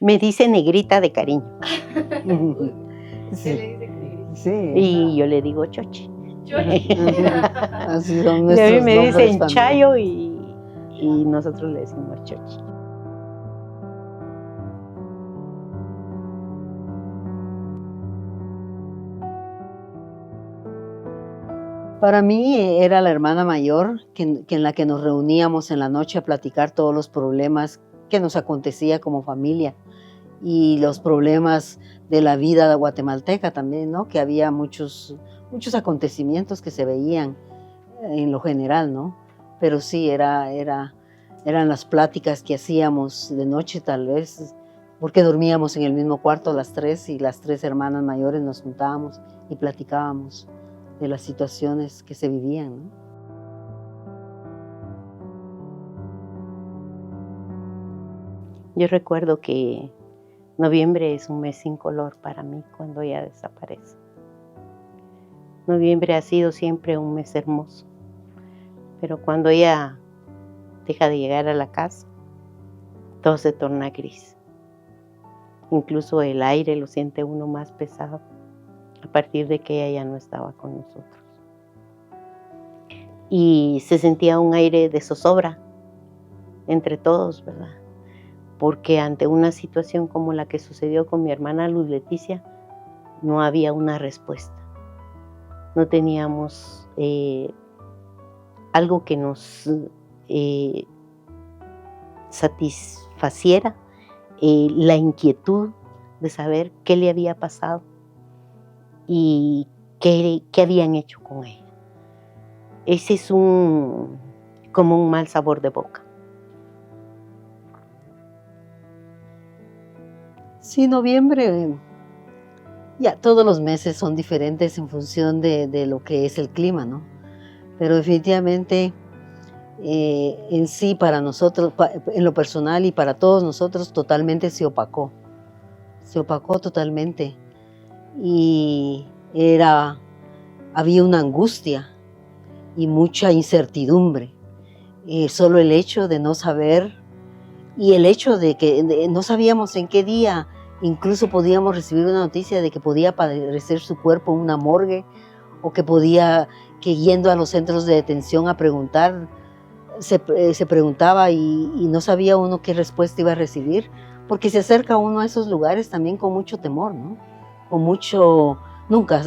Me dice negrita de cariño. ¿Qué le dice negrita? Sí. Y yo le digo Chochi. Chochi. Así son Y a mí nuestros me nombres dicen familiares. Chayo y nosotros le decimos Chochi. Para mí era la hermana mayor que en la que nos reuníamos en la noche a platicar todos los problemas que nos acontecía como familia y los problemas de la vida guatemalteca también, ¿no? Que había muchos acontecimientos que se veían en lo general, ¿no? Pero sí, eran las pláticas que hacíamos de noche tal vez, porque dormíamos en el mismo cuarto las tres y las tres hermanas mayores nos juntábamos y platicábamos de las situaciones que se vivían, ¿no? Yo recuerdo que noviembre es un mes sin color para mí cuando ella desaparece. Noviembre ha sido siempre un mes hermoso, pero cuando ella deja de llegar a la casa, todo se torna gris. Incluso el aire lo siente uno más pesado a partir de que ella ya no estaba con nosotros. Y se sentía un aire de zozobra entre todos, ¿verdad? Porque ante una situación como la que sucedió con mi hermana Luz Leticia, no había una respuesta. No teníamos algo que nos satisfaciera la inquietud de saber qué le había pasado y qué habían hecho con ella. Ese es como un mal sabor de boca. Sí, noviembre, ya todos los meses son diferentes en función de lo que es el clima, ¿no? Pero definitivamente en sí para nosotros, en lo personal y para todos nosotros, totalmente se opacó totalmente. Y había una angustia y mucha incertidumbre. Solo el hecho de no saber y el hecho de que no sabíamos en qué día incluso podíamos recibir una noticia de que podía aparecer su cuerpo en una morgue o que yendo a los centros de detención a preguntar, se preguntaba y no sabía uno qué respuesta iba a recibir, porque se acerca uno a esos lugares también con mucho temor, ¿no? Nunca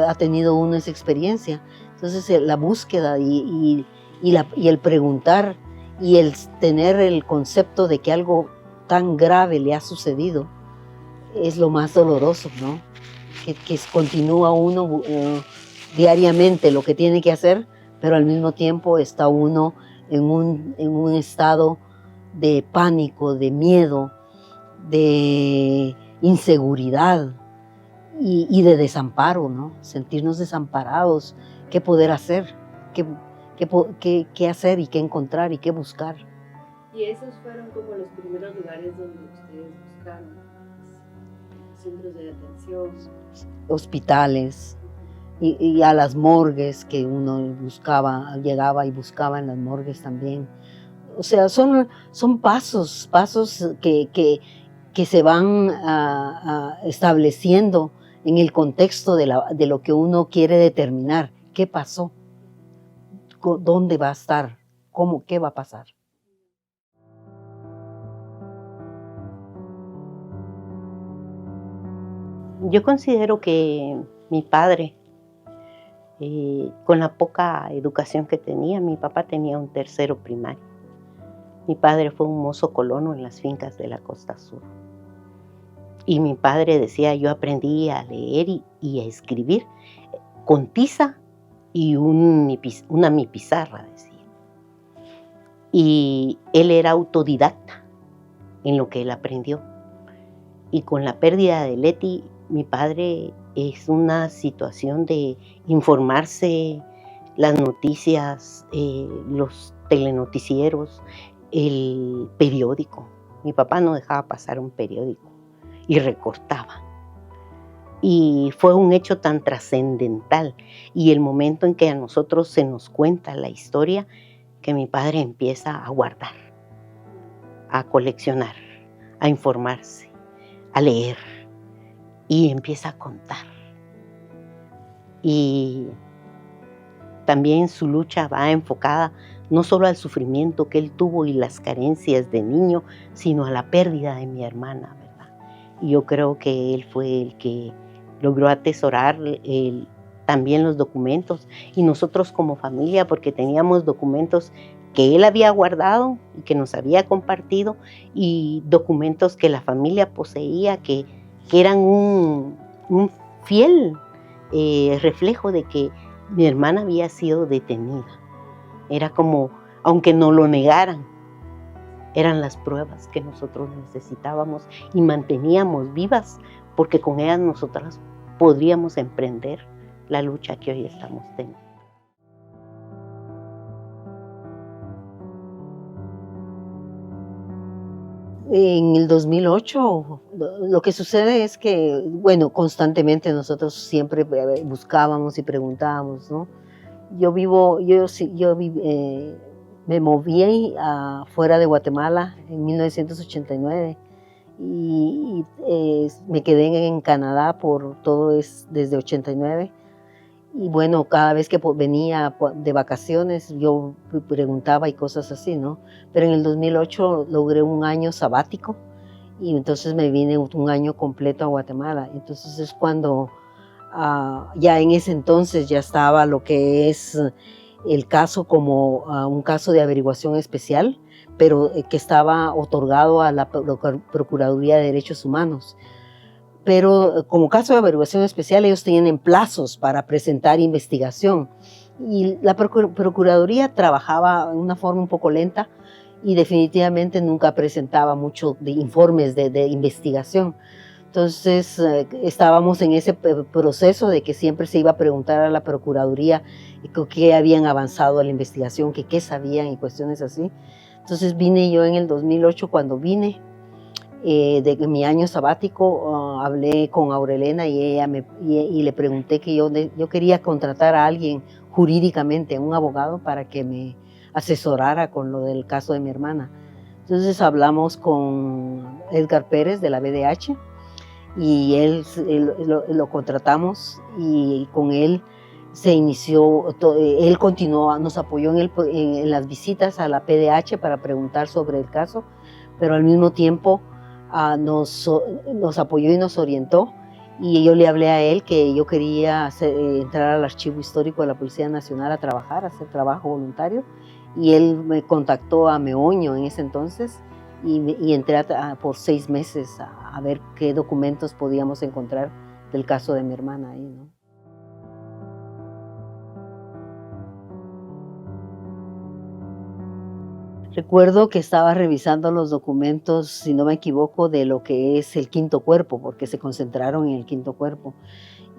ha tenido uno esa experiencia. Entonces la búsqueda y el preguntar y el tener el concepto de que algo tan grave le ha sucedido es lo más doloroso, ¿no? Que continúa uno diariamente lo que tiene que hacer, pero al mismo tiempo está uno en un estado de pánico, de miedo, de inseguridad y de desamparo, ¿no? Sentirnos desamparados, qué poder hacer, qué hacer y qué encontrar y qué buscar. Y esos fueron como los primeros lugares donde ustedes buscaron, centros de detención, hospitales y a las morgues que uno llegaba y buscaba en las morgues también. O sea, son pasos que se van estableciendo en el contexto de lo que uno quiere determinar. ¿Qué pasó? ¿Dónde va a estar? ¿Qué va a pasar? Yo considero que mi padre, con la poca educación que tenía, mi papá tenía un tercero primario. Mi padre fue un mozo colono en las fincas de la costa sur. Y mi padre decía, yo aprendí a leer y a escribir con tiza y una mi pizarra, decía. Y él era autodidacta en lo que él aprendió. Y con la pérdida de Leti, mi padre es una situación de informarse, las noticias, los telenoticieros, el periódico. Mi papá no dejaba pasar un periódico y recortaba. Y fue un hecho tan trascendental. Y el momento en que a nosotros se nos cuenta la historia, que mi padre empieza a guardar, a coleccionar, a informarse. a leer y empieza a contar. Y también su lucha va enfocada no solo al sufrimiento que él tuvo y las carencias de niño, sino a la pérdida de mi hermana, ¿verdad? Y yo creo que él fue el que logró atesorar también los documentos, y nosotros como familia, porque teníamos documentos que él había guardado y que nos había compartido, y documentos que la familia poseía, que eran un fiel reflejo de que mi hermana había sido detenida. Era como, aunque no lo negaran, eran las pruebas que nosotros necesitábamos y manteníamos vivas, porque con ellas nosotras podríamos emprender la lucha que hoy estamos teniendo. En el 2008, lo que sucede es que, bueno, constantemente nosotros siempre buscábamos y preguntábamos, ¿no? Me moví fuera de Guatemala en 1989 y me quedé en Canadá desde 89. Y bueno, cada vez que venía de vacaciones, yo preguntaba y cosas así, ¿no? Pero en el 2008 logré un año sabático y entonces me vine un año completo a Guatemala. Entonces es cuando ya en ese entonces ya estaba lo que es el caso como un caso de averiguación especial, pero que estaba otorgado a la Procuraduría de Derechos Humanos. Pero como caso de averiguación especial, ellos tienen plazos para presentar investigación. Y la Procuraduría trabajaba de una forma un poco lenta y definitivamente nunca presentaba mucho de informes de investigación. Entonces estábamos en ese proceso de que siempre se iba a preguntar a la Procuraduría qué habían avanzado a la investigación, qué sabían y cuestiones así. Entonces vine yo en el 2008, cuando vine, de mi año sabático, hablé con Aurelena y le pregunté que yo quería contratar a alguien jurídicamente, un abogado, para que me asesorara con lo del caso de mi hermana. Entonces hablamos con Edgar Pérez de la BDH y lo contratamos, y con él se inició, él continuó, nos apoyó en las visitas a la PDH para preguntar sobre el caso, pero al mismo tiempo nos apoyó y nos orientó, y yo le hablé a él que yo quería entrar al Archivo Histórico de la Policía Nacional a trabajar, a hacer trabajo voluntario, y él me contactó a Meoño en ese entonces, y entré por 6 meses a ver qué documentos podíamos encontrar del caso de mi hermana ahí, ¿no? Recuerdo que estaba revisando los documentos, si no me equivoco, de lo que es el quinto cuerpo, porque se concentraron en el quinto cuerpo,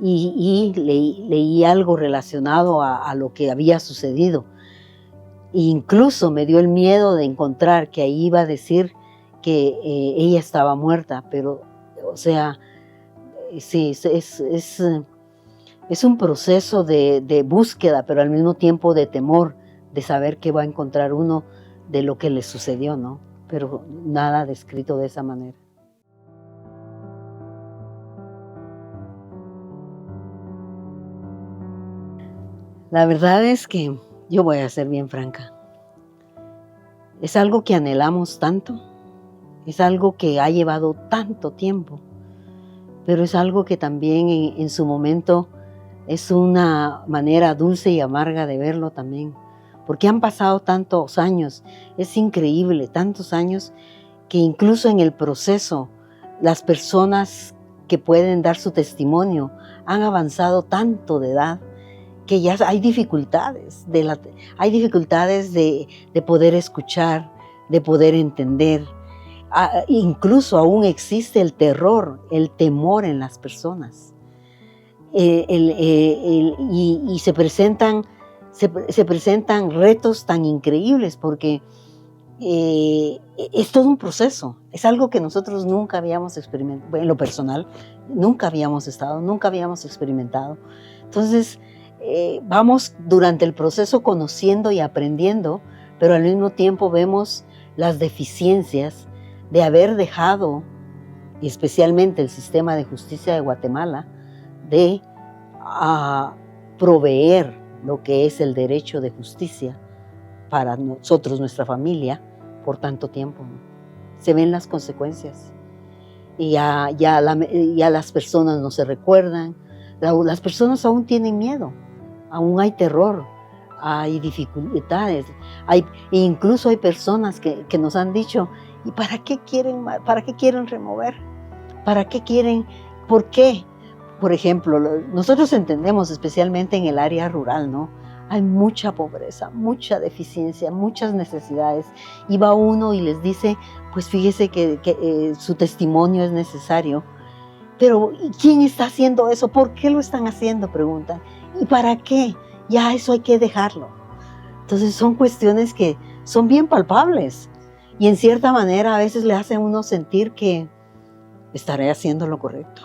y leí algo relacionado a lo que había sucedido. E incluso me dio el miedo de encontrar que ahí iba a decir que ella estaba muerta, pero, o sea, sí, es un proceso de búsqueda, pero al mismo tiempo de temor, de saber qué va a encontrar uno de lo que le sucedió, ¿no? Pero nada descrito de esa manera. La verdad es que yo voy a ser bien franca. Es algo que anhelamos tanto, es algo que ha llevado tanto tiempo, pero es algo que también en su momento es una manera dulce y amarga de verlo también, porque han pasado tantos años, es increíble, tantos años, que incluso en el proceso las personas que pueden dar su testimonio han avanzado tanto de edad que ya hay dificultades, hay dificultades de poder escuchar, de poder entender. Incluso aún existe el terror, el temor en las personas. Y se presentan retos tan increíbles, porque es todo un proceso, es algo que nosotros nunca habíamos experimentado, en lo personal, nunca habíamos experimentado. Entonces, vamos durante el proceso conociendo y aprendiendo, pero al mismo tiempo vemos las deficiencias de haber dejado y especialmente el sistema de justicia de Guatemala, de proveer lo que es el derecho de justicia para nosotros, nuestra familia, por tanto tiempo, ¿no? Se ven las consecuencias. Y ya las personas no se recuerdan, las personas aún tienen miedo, aún hay terror, hay dificultades, incluso hay personas que nos han dicho, ¿y para qué quieren remover? ¿Para qué quieren? ¿Por qué? Por ejemplo, nosotros entendemos, especialmente en el área rural, ¿no? Hay mucha pobreza, mucha deficiencia, muchas necesidades. Y va uno y les dice, pues fíjese que su testimonio es necesario. Pero ¿quién está haciendo eso? ¿Por qué lo están haciendo? Preguntan. ¿Y para qué? Ya eso hay que dejarlo. Entonces son cuestiones que son bien palpables. Y en cierta manera a veces le hacen a uno sentir que estaré haciendo lo correcto.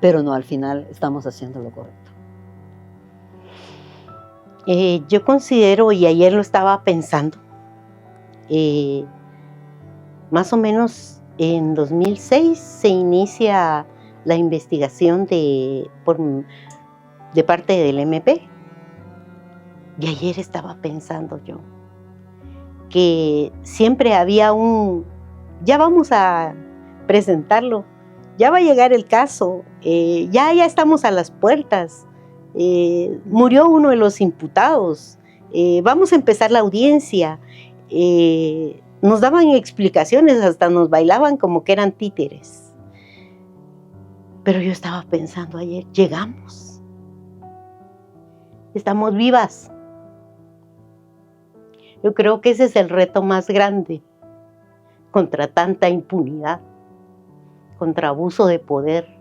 Pero no, al final estamos haciendo lo correcto. Yo considero, y ayer lo estaba pensando, más o menos en 2006 se inicia la investigación de parte del MP. Y ayer estaba pensando yo que siempre había ya vamos a presentarlo, ya va a llegar el caso, ya estamos a las puertas, murió uno de los imputados, vamos a empezar la audiencia, nos daban explicaciones, hasta nos bailaban como que eran títeres. Pero yo estaba pensando ayer, llegamos, estamos vivas. Yo creo que ese es el reto más grande contra tanta impunidad, contra abuso de poder,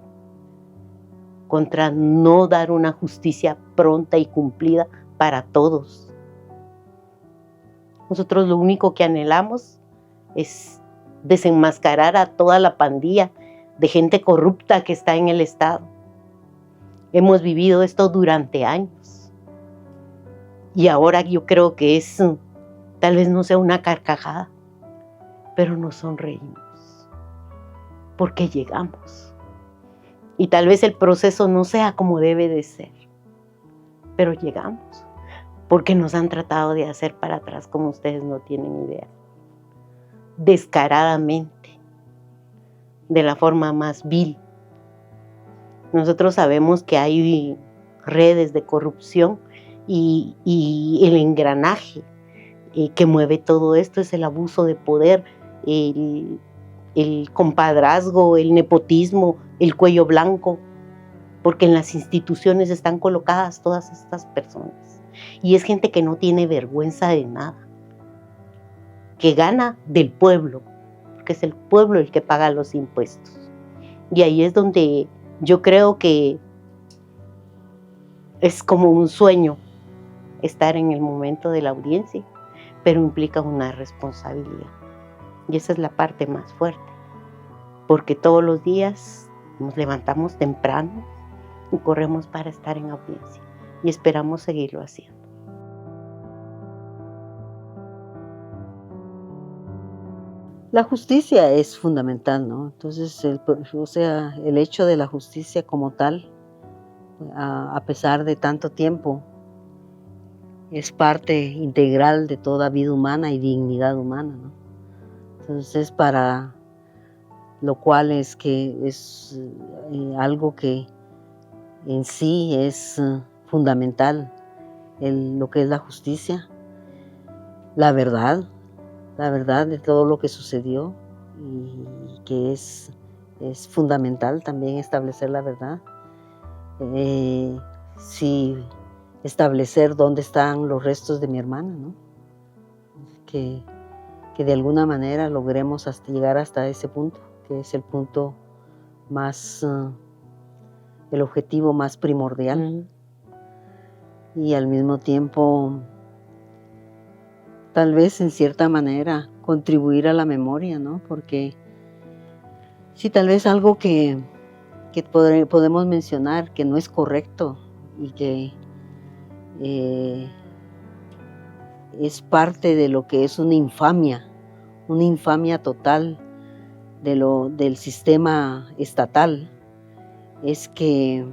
contra no dar una justicia pronta y cumplida para todos. Nosotros lo único que anhelamos es desenmascarar a toda la pandilla de gente corrupta que está en el Estado. Hemos vivido esto durante años y ahora yo creo que tal vez no sea una carcajada, pero nos sonreímos porque llegamos. Y tal vez el proceso no sea como debe de ser, pero llegamos porque nos han tratado de hacer para atrás como ustedes no tienen idea. Descaradamente, de la forma más vil. Nosotros sabemos que hay redes de corrupción y el engranaje que mueve todo esto es el abuso de poder, el compadrazgo, el nepotismo, el cuello blanco, porque en las instituciones están colocadas todas estas personas. Y es gente que no tiene vergüenza de nada, que gana del pueblo, porque es el pueblo el que paga los impuestos. Y ahí es donde yo creo que es como un sueño estar en el momento de la audiencia, pero implica una responsabilidad. Y esa es la parte más fuerte, porque todos los días nos levantamos temprano y corremos para estar en audiencia y esperamos seguirlo haciendo. La justicia es fundamental, ¿no? Entonces, el hecho de la justicia como tal, a pesar de tanto tiempo, es parte integral de toda vida humana y dignidad humana, ¿no? Entonces, para lo cual es algo que en sí es fundamental, lo que es la justicia, la verdad de todo lo que sucedió, y que es fundamental también establecer la verdad. Sí, establecer dónde están los restos de mi hermana, ¿no? Que de alguna manera logremos llegar hasta ese punto, que es el punto más, el objetivo más primordial. Y al mismo tiempo, tal vez en cierta manera, contribuir a la memoria, ¿no? Porque sí, tal vez algo que podemos mencionar que no es correcto y que es parte de lo que es una infamia total, del sistema estatal es que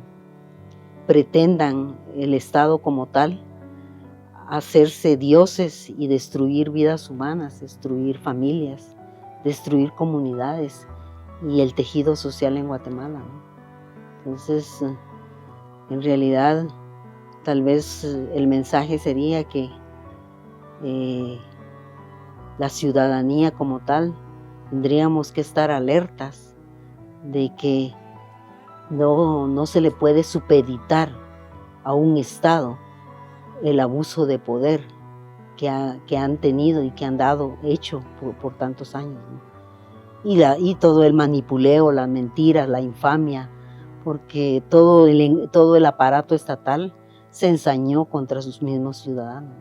pretendan el Estado como tal hacerse dioses y destruir vidas humanas, destruir familias, destruir comunidades y el tejido social en Guatemala, ¿no? Entonces, en realidad, tal vez el mensaje sería que la ciudadanía como tal tendríamos que estar alertas de que no se le puede supeditar a un Estado el abuso de poder que han tenido y que han hecho por tantos años, ¿no? Y todo el manipuleo, la mentira, la infamia, porque todo el aparato estatal se ensañó contra sus mismos ciudadanos.